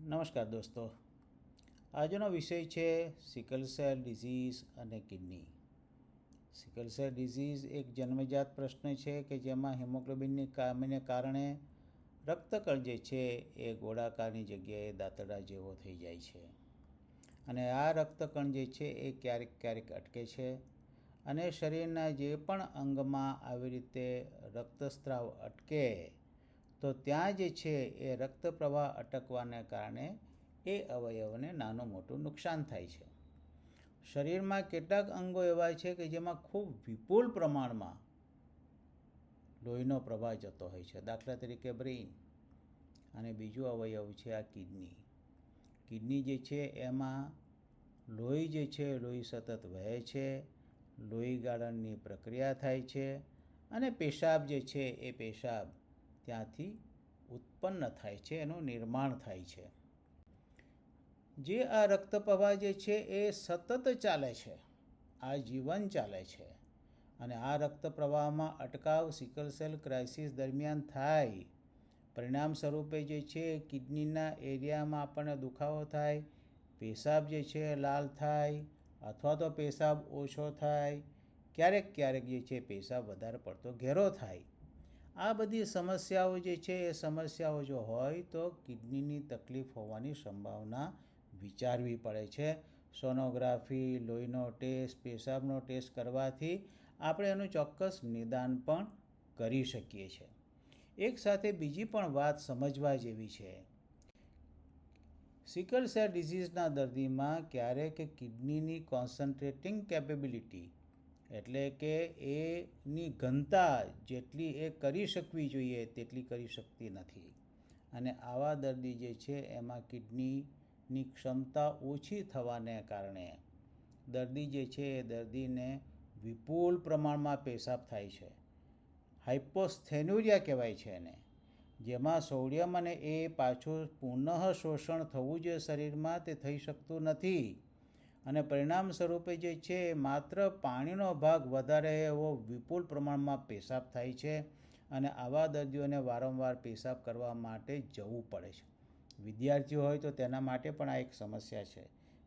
નમસ્કાર દોસ્તો, આજનો વિષય છે સિકલ સેલ ડિઝીઝ અને કિડની. સિકલ સેલ ડિઝીઝ એક જન્મજાત પ્રશ્ન છે કે જેમાં હિમોગ્લોબિનની ખામીને કારણે રક્તકણ જે છે એ ગોળાકારની જગ્યાએ દાંતરડા જેવો થઈ જાય છે અને આ રક્તકણ જે છે એ ક્યારેક ક્યારેક અટકે છે અને શરીરના જે પણ અંગમાં આવી રીતે રક્તસ્રાવ અટકે તો ત્યાં જે છે એ રક્ત પ્રવાહ અટકવાને કારણે એ અવયવને નાનું મોટું નુકસાન થાય છે. શરીરમાં કેટલાક અંગો એવા છે કે જેમાં ખૂબ વિપુલ પ્રમાણમાં લોહીનો પ્રવાહ જતો હોય છે, દાખલા તરીકે બ્રેઇન. અને બીજું અવયવ છે આ કિડની. કિડની જે છે એમાં લોહી જે છે લોહી સતત વહે છે, લોહી ગાળણની પ્રક્રિયા થાય છે અને પેશાબ જે છે એ પેશાબ ત્યાંથી ઉત્પન્ન થાય છે, એનું નિર્માણ થાય છે. જે આ રક્ત પ્રવાહ જે છે એ સતત ચાલે છે, આજીવન ચાલે છે અને આ રક્ત પ્રવાહમાં અટકાવ સિકલ સેલ ક્રાઇસિસ દરમિયાન થાય. પરિણામ સ્વરૂપે જે છે કિડનીના એરિયામાં આપણને દુખાવો થાય, પેશાબ જે છે લાલ થાય અથવા તો પેશાબ ઓછો થાય, ક્યારેક ક્યારેક જે છે પેશાબ વધારે પડતો ઘેરો થાય. આ બધી સમસ્યાઓ જે છે એ સમસ્યાઓ જો હોય તો કિડનીની તકલીફ હોવાની સંભાવના વિચારવી પડે છે. સોનોગ્રાફી, લોહીનો ટેસ્ટ, પેશાબનો ટેસ્ટ કરવાથી આપણે એનું ચોક્કસ નિદાન પણ કરી શકીએ છીએ. એક સાથે બીજી પણ વાત સમજવા જેવી છે. સિકલ સેલ ડિઝીઝના દર્દીમાં ક્યારેક કિડનીની કોન્સન્ટ્રેટિંગ કેપેબિલિટી એટલે કે એની ઘનતા જેટલી એ કરી શકવી જોઈએ તેટલી કરી શકતી નથી અને આવા દર્દી જે છે એમાં કિડનીની ક્ષમતા ઓછી થવાને કારણે દર્દી જે છે એ દર્દીને વિપુલ પ્રમાણમાં પેશાબ થાય છે. હાઇપોસ્થેન્યુરિયા કહેવાય છે એને, જેમાં સોડિયમ અને એ પાછું પુનઃ શોષણ થવું જોઈએ શરીરમાં તે થઈ શકતું નથી અને પરિણામ સ્વરૂપે જે છે માત્ર પાણીનો ભાગ વધારે એવો વિપુલ પ્રમાણમાં પેશાબ થાય છે અને આવા દર્દીઓને વારંવાર પેશાબ કરવા માટે જવું પડે છે. વિદ્યાર્થીઓ હોય તો તેના માટે પણ આ એક સમસ્યા છે.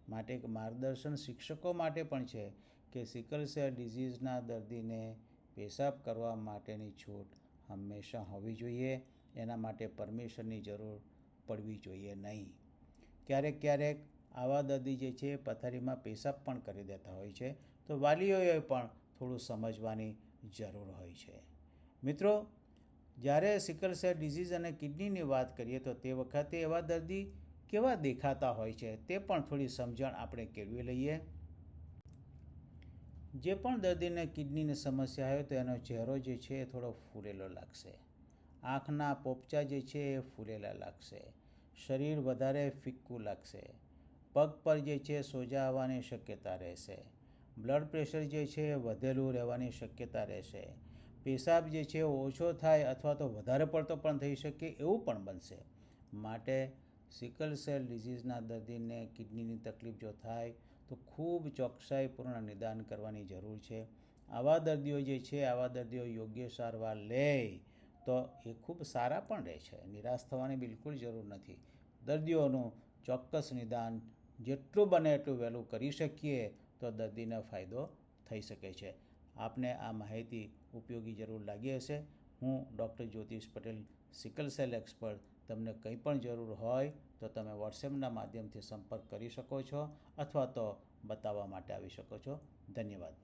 માટે એક માર્ગદર્શન શિક્ષકો માટે પણ છે કે સિકલ સેલ ડિઝીઝના દર્દીને પેશાબ કરવા માટેની છૂટ હંમેશા હોવી જોઈએ. એના માટે પરમિશનની જરૂર પડવી જોઈએ નહીં. ક્યારેક ક્યારેક આવા દર્દી જે છે પથારીમાં પેશાબ પણ કરી દેતા હોય છે, તો વાલીઓએ પણ થોડું સમજવાની જરૂર હોય છે. મિત્રો, જ્યારે સિકલ સેલ ડિઝીઝ અને કિડનીની વાત કરીએ તો તે વખતે એવા દર્દી કેવા દેખાતા હોય છે તે પણ થોડી સમજણ આપણે કેળવી લઈએ. જે પણ દર્દીને કિડનીની સમસ્યા હોય તો એનો ચહેરો જે છે એ થોડો ફૂલેલો લાગશે, આંખના પોપચા જે છે એ ફૂલેલા લાગશે, શરીર વધારે ફિક્કું લાગશે, પગ પર જે છે સોજા આવવાની શક્યતા રહેશે, બ્લડ પ્રેશર જે છે એ વધેલું રહેવાની શક્યતા રહેશે, પેશાબ જે છે ઓછો થાય અથવા તો વધારે પડતો પણ થઈ શકે એવું પણ બનશે. માટે સિકલ સેલ ડિઝીઝના દર્દીને કિડનીની તકલીફ જો થાય તો ખૂબ ચોકસાઈપૂર્ણ નિદાન કરવાની જરૂર છે. આવા દર્દીઓ જે છે આવા દર્દીઓ યોગ્ય સારવાર લે તો એ ખૂબ સારા પણ રહે છે. નિરાશ થવાની બિલકુલ જરૂર નથી. દર્દીઓનું ચોક્કસ નિદાન જેટલું બને એટલું વહેલું કરી શકીએ તો દર્દીને ફાયદો થઈ શકે છે. આપને આ માહિતી ઉપયોગી જરૂર લાગી હશે. હું ડૉક્ટર જ્યોતિષ પટેલ, સિકલ સેલ એક્સપર્ટ. તમને કંઈ પણ જરૂર હોય તો તમે વોટ્સએપના માધ્યમથી સંપર્ક કરી શકો છો અથવા તો બતાવવા માટે આવી શકો છો. ધન્યવાદ.